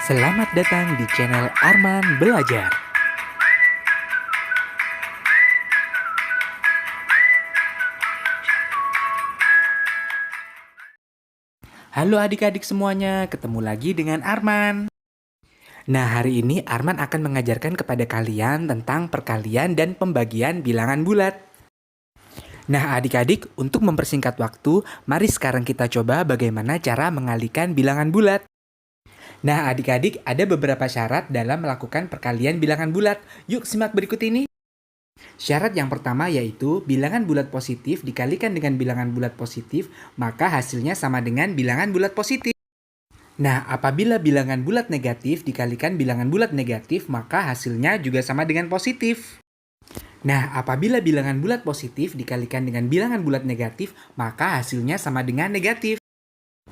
Selamat datang di channel Arman Belajar. Halo adik-adik semuanya, ketemu lagi dengan Arman. Nah, hari ini Arman akan mengajarkan kepada kalian tentang perkalian dan pembagian bilangan bulat. Nah, adik-adik, untuk mempersingkat waktu, mari sekarang kita coba bagaimana cara mengalihkan bilangan bulat. Nah, adik-adik, ada beberapa syarat dalam melakukan perkalian bilangan bulat. Yuk, simak berikut ini. Syarat yang pertama yaitu bilangan bulat positif dikalikan dengan bilangan bulat positif, maka hasilnya sama dengan bilangan bulat positif. Nah, apabila bilangan bulat negatif dikalikan bilangan bulat negatif, maka hasilnya juga sama dengan positif. Nah, apabila bilangan bulat positif dikalikan dengan bilangan bulat negatif, maka hasilnya sama dengan negatif.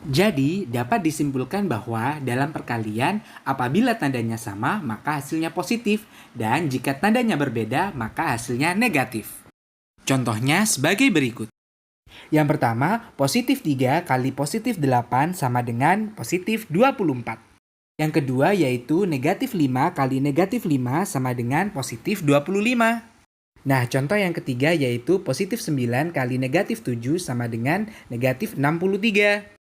Jadi, dapat disimpulkan bahwa dalam perkalian, apabila tandanya sama, maka hasilnya positif. Dan jika tandanya berbeda, maka hasilnya negatif. Contohnya sebagai berikut. Yang pertama, positif 3 kali positif 8 sama dengan positif 24. Yang kedua yaitu negatif 5 kali negatif 5 sama dengan positif 25. Nah, contoh yang ketiga yaitu positif 9 kali negatif 7 sama dengan negatif 63.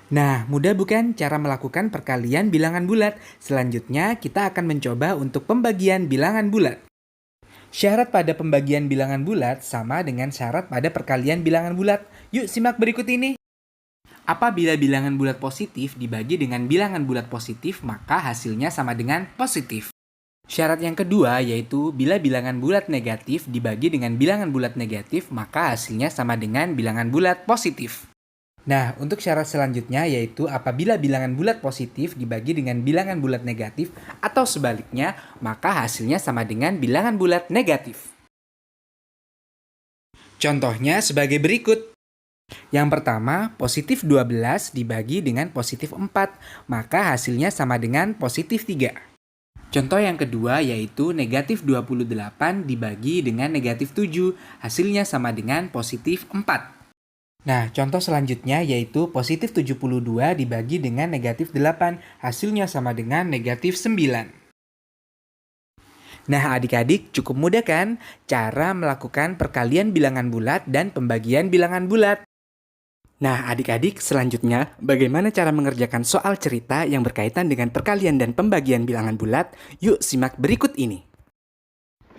Nah, mudah bukan cara melakukan perkalian bilangan bulat? Selanjutnya, kita akan mencoba untuk pembagian bilangan bulat. Syarat pada pembagian bilangan bulat sama dengan syarat pada perkalian bilangan bulat. Yuk, simak berikut ini. Apabila bilangan bulat positif dibagi dengan bilangan bulat positif, maka hasilnya sama dengan positif. Syarat yang kedua yaitu bila bilangan bulat negatif dibagi dengan bilangan bulat negatif, maka hasilnya sama dengan bilangan bulat positif. Nah, untuk syarat selanjutnya yaitu apabila bilangan bulat positif dibagi dengan bilangan bulat negatif atau sebaliknya, maka hasilnya sama dengan bilangan bulat negatif. Contohnya sebagai berikut. Yang pertama, positif 12 dibagi dengan positif 4, maka hasilnya sama dengan positif 3. Contoh yang kedua yaitu negatif 28 dibagi dengan negatif 7, hasilnya sama dengan positif 4. Nah, contoh selanjutnya yaitu positif 72 dibagi dengan negatif 8, hasilnya sama dengan negatif 9. Nah, adik-adik, cukup mudah kan cara melakukan perkalian bilangan bulat dan pembagian bilangan bulat? Nah, adik-adik, selanjutnya bagaimana cara mengerjakan soal cerita yang berkaitan dengan perkalian dan pembagian bilangan bulat? Yuk simak berikut ini.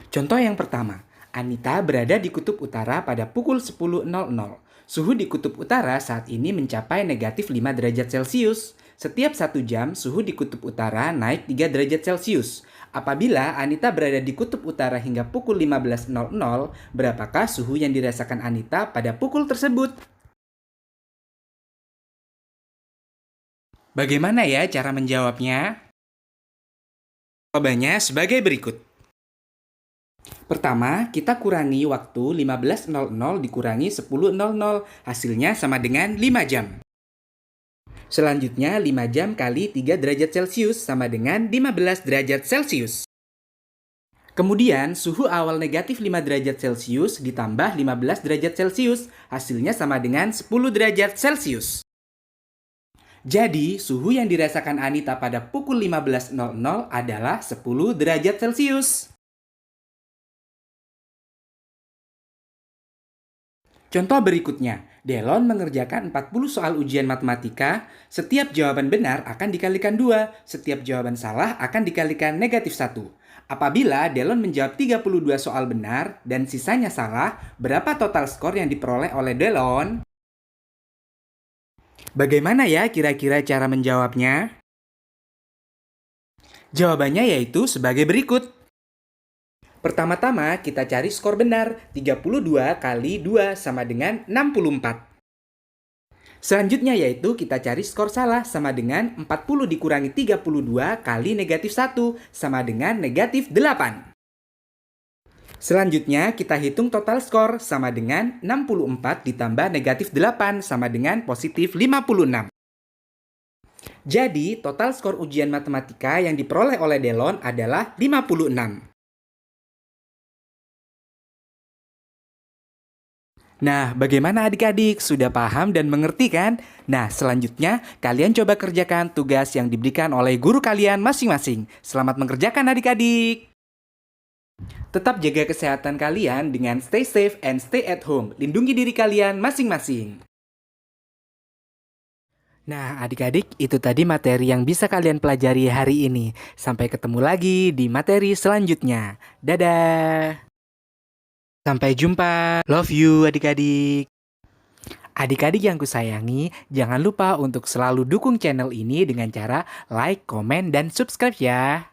Contoh yang pertama, Anita berada di kutub utara pada pukul 10.00. Suhu di kutub utara saat ini mencapai negatif 5 derajat Celcius. Setiap 1 jam, suhu di kutub utara naik 3 derajat Celcius. Apabila Anita berada di kutub utara hingga pukul 15.00, berapakah suhu yang dirasakan Anita pada pukul tersebut? Bagaimana ya cara menjawabnya? Jawabannya sebagai berikut. Pertama, kita kurangi waktu 15.00 dikurangi 10.00, hasilnya sama dengan 5 jam. Selanjutnya, 5 jam kali 3 derajat Celcius sama dengan 15 derajat Celcius. Kemudian, suhu awal negatif 5 derajat Celcius ditambah 15 derajat Celcius, hasilnya sama dengan 10 derajat Celcius. Jadi, suhu yang dirasakan Anita pada pukul 15.00 adalah 10 derajat Celcius. Contoh berikutnya, Delon mengerjakan 40 soal ujian matematika, setiap jawaban benar akan dikalikan 2, setiap jawaban salah akan dikalikan negatif 1. Apabila Delon menjawab 32 soal benar dan sisanya salah, berapa total skor yang diperoleh oleh Delon? Bagaimana ya kira-kira cara menjawabnya? Jawabannya yaitu sebagai berikut. Pertama-tama kita cari skor benar, 32 kali 2 sama dengan 64. Selanjutnya yaitu kita cari skor salah sama dengan 40 dikurangi 32 kali negatif 1 sama dengan negatif 8. Selanjutnya kita hitung total skor sama dengan 64 ditambah negatif 8 sama dengan positif 56. Jadi total skor ujian matematika yang diperoleh oleh Delon adalah 56. Nah, bagaimana adik-adik? Sudah paham dan mengerti kan? Nah, selanjutnya kalian coba kerjakan tugas yang diberikan oleh guru kalian masing-masing. Selamat mengerjakan adik-adik. Tetap jaga kesehatan kalian dengan stay safe and stay at home. Lindungi diri kalian masing-masing. Nah, adik-adik, itu tadi materi yang bisa kalian pelajari hari ini. Sampai ketemu lagi di materi selanjutnya. Dadah. Sampai jumpa. Love you, adik-adik. Adik-adik yang kusayangi, jangan lupa untuk selalu dukung channel ini dengan cara like, komen, dan subscribe ya.